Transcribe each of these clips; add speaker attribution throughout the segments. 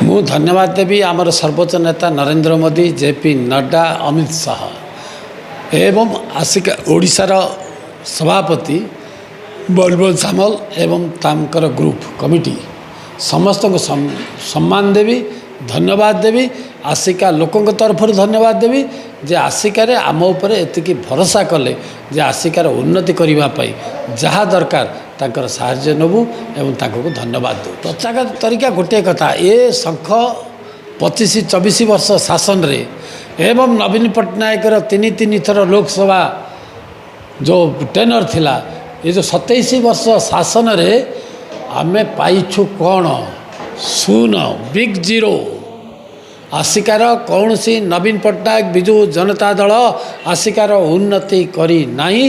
Speaker 1: ମୁଁ ଧନ୍ୟବାଦ ଦେବି ଆମର ସର୍ବୋଚ୍ଚ ନେତା ନରେନ୍ଦ୍ର ମୋଦି, ଜେପି ନड्डा, ଅମିତ ଶାହା ଏବଂ ଆସିକା ଓଡ଼ିଶାର ସଭାପତି ବଲବଲ ସାମଲ ଏବଂ ତାଙ୍କର ଗ୍ରୁପ କମିଟି ସମସ୍ତଙ୍କୁ ସମ୍ମାନ ଦେବି, ଧନ୍ୟବାଦ ଦେବି। ଆସିକା ଲୋକଙ୍କ ତରଫରୁ ଧନ୍ୟବାଦ ଦେବି ଯେ ଆସିକାରେ ଆମ ଉପରେ ଏତିକି ଭରସା କଲେ ଯେ ଆସିକାର ଉନ୍ନତି କରିବା ପାଇଁ ଯାହା ଦରକାର ତାଙ୍କର ସାହାଯ୍ୟ ନେବୁ ଏବଂ ତାଙ୍କୁ ଧନ୍ୟବାଦ ଦେବୁ। ପ୍ରଚାର ତରିକା ଗୋଟିଏ କଥା, ଏ ଶଙ୍ଖ 25-24 ବର୍ଷ ଶାସନରେ ଏବଂ ନବୀନ ପଟ୍ଟନାୟକର ତିନି ଥର ଲୋକସଭା ଯେଉଁ ଟେନର ଥିଲା, ଏ ଯେଉଁ 27 ବର୍ଷ ଶାସନରେ ଆମେ ପାଇଛୁ କ'ଣ? ଶୂନ, ବିଗ୍ ଜିରୋ। ଆସିକାର କୌଣସି ନବୀନ ପଟ୍ଟନାୟକ ବିଜୁ ଜନତା ଦଳ ଆସିକାର ଉନ୍ନତି କରି ନାହିଁ।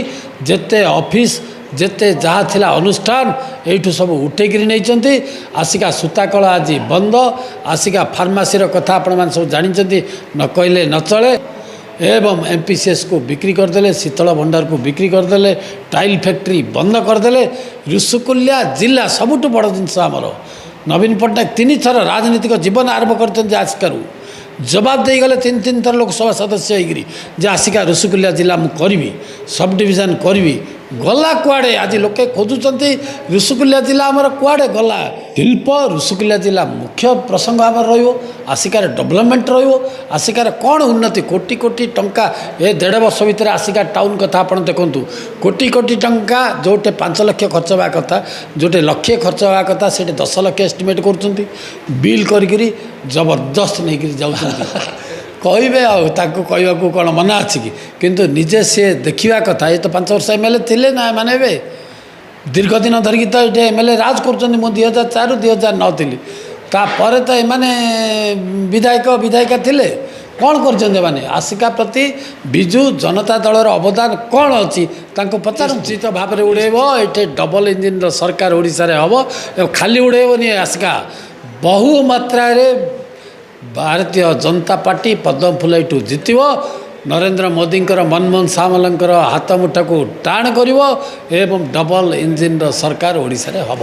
Speaker 1: ଯେତେ ଅଫିସ ଯେତେ ଯାହା ଥିଲା ଅନୁଷ୍ଠାନ ଏଇଠୁ ସବୁ ଉଠେଇକିରି ନେଇଛନ୍ତି। ଆସିକା ସୂତାକଳ ଆଜି ବନ୍ଦ। ଆସିକା ଫାର୍ମାସିର କଥା ଆପଣମାନେ ସବୁ ଜାଣିଛନ୍ତି, ନ କହିଲେ ନ ଚଳେ। ଏବଂ MPCSକୁ ବିକ୍ରି କରିଦେଲେ, ଶୀତଳ ଭଣ୍ଡାରକୁ ବିକ୍ରି କରିଦେଲେ, ଟାଇଲ ଫ୍ୟାକ୍ଟ୍ରି ବନ୍ଦ କରିଦେଲେ। ଋଷିକୁଲ୍ୟା ଜିଲ୍ଲା ସବୁଠୁ ବଡ଼ ଜିନିଷ ଆମର। ନବୀନ ପଟ୍ଟନାୟକ 3 ଥର ରାଜନୈତିକ ଜୀବନ ଆରମ୍ଭ କରିଛନ୍ତି ଆସିକାରୁ। ଜବାବ ଦେଇଗଲେ 3 ଥର ଲୋକସଭା ସଦସ୍ୟ ହେଇକିରି ଯେ ଆସିକା ଋଷିକୁଲ୍ୟା ଜିଲ୍ଲା ମୁଁ କରିବି, ସବ୍ ଡିଭିଜନ କରିବି। ଗଲା କୁଆଡ଼େ? ଆଜି ଲୋକେ ଖୋଜୁଛନ୍ତି ଋଷିକୁଲ୍ୟା ଜିଲ୍ଲା ଆମର କୁଆଡ଼େ ଗଲା? ଶିଳ୍ପ ଋଷିକୁଲ୍ୟା ଜିଲ୍ଲା ମୁଖ୍ୟ ପ୍ରସଙ୍ଗ ଆମର ରହିବ। ଆସିକାର ଡେଭଲପମେଣ୍ଟ ରହିବ। ଆସିକାର କ'ଣ ଉନ୍ନତି? କୋଟି କୋଟି ଟଙ୍କା ଏ 1.5 ବର୍ଷ ଭିତରେ ଆସିକା ଟାଉନ କଥା ଆପଣ ଦେଖନ୍ତୁ। କୋଟି କୋଟି ଟଙ୍କା ଯେଉଁଠି 5 ଲକ୍ଷ ଖର୍ଚ୍ଚ ହେବା କଥା, ଯେଉଁଠି ଲକ୍ଷେ ଖର୍ଚ୍ଚ ହେବା କଥା, ସେଠି 10 ଲକ୍ଷ ଏଷ୍ଟିମେଟ୍ କରୁଛନ୍ତି। ବିଲ୍ କରିକିରି ଜବରଦସ୍ତ ନେଇକିରି ଯାଉଛନ୍ତି। କହିବେ ଆଉ ତାଙ୍କୁ କହିବାକୁ କ'ଣ ମନା ଅଛି କି? କିନ୍ତୁ ନିଜେ ସିଏ ଦେଖିବା କଥା। ଏ ତ 5 ବର୍ଷ MLA ଥିଲେ ନା ଏମାନେ? ଏବେ ଦୀର୍ଘ ଦିନ ଧରିକି ତ ଏଠି MLA ରାଜ କରୁଛନ୍ତି। ମୁଁ 2004ରୁ 2009 ଥିଲି। ତାପରେ ତ ଏମାନେ ବିଧାୟିକା ଥିଲେ। କ'ଣ କରିଛନ୍ତି ଏମାନେ? ଆସିକା ପ୍ରତି ବିଜୁ ଜନତା ଦଳର ଅବଦାନ କ'ଣ ଅଛି ତାଙ୍କୁ ପଚାର। ନିଶ୍ଚିତ ଭାବରେ ଉଡ଼େଇବ। ଏଠି ଡବଲ ଇଞ୍ଜିନର ସରକାର ଓଡ଼ିଶାରେ ହେବ। ଏବଂ ଖାଲି ଉଡ଼େଇବନି, ଆସିକା ବହୁ ମାତ୍ରାରେ ଭାରତୀୟ ଜନତା ପାର୍ଟି ପଦ୍ମଫୁଲ ଏଠୁ ଜିତିବ। ନରେନ୍ଦ୍ର ମୋଦିଙ୍କର, ମନମୋହନ ସାମଲଙ୍କର ହାତ ମୁଠାକୁ ଟାଣ କରିବ ଏବଂ ଡବଲ ଇଞ୍ଜିନର ସରକାର ଓଡ଼ିଶାରେ ହେବ।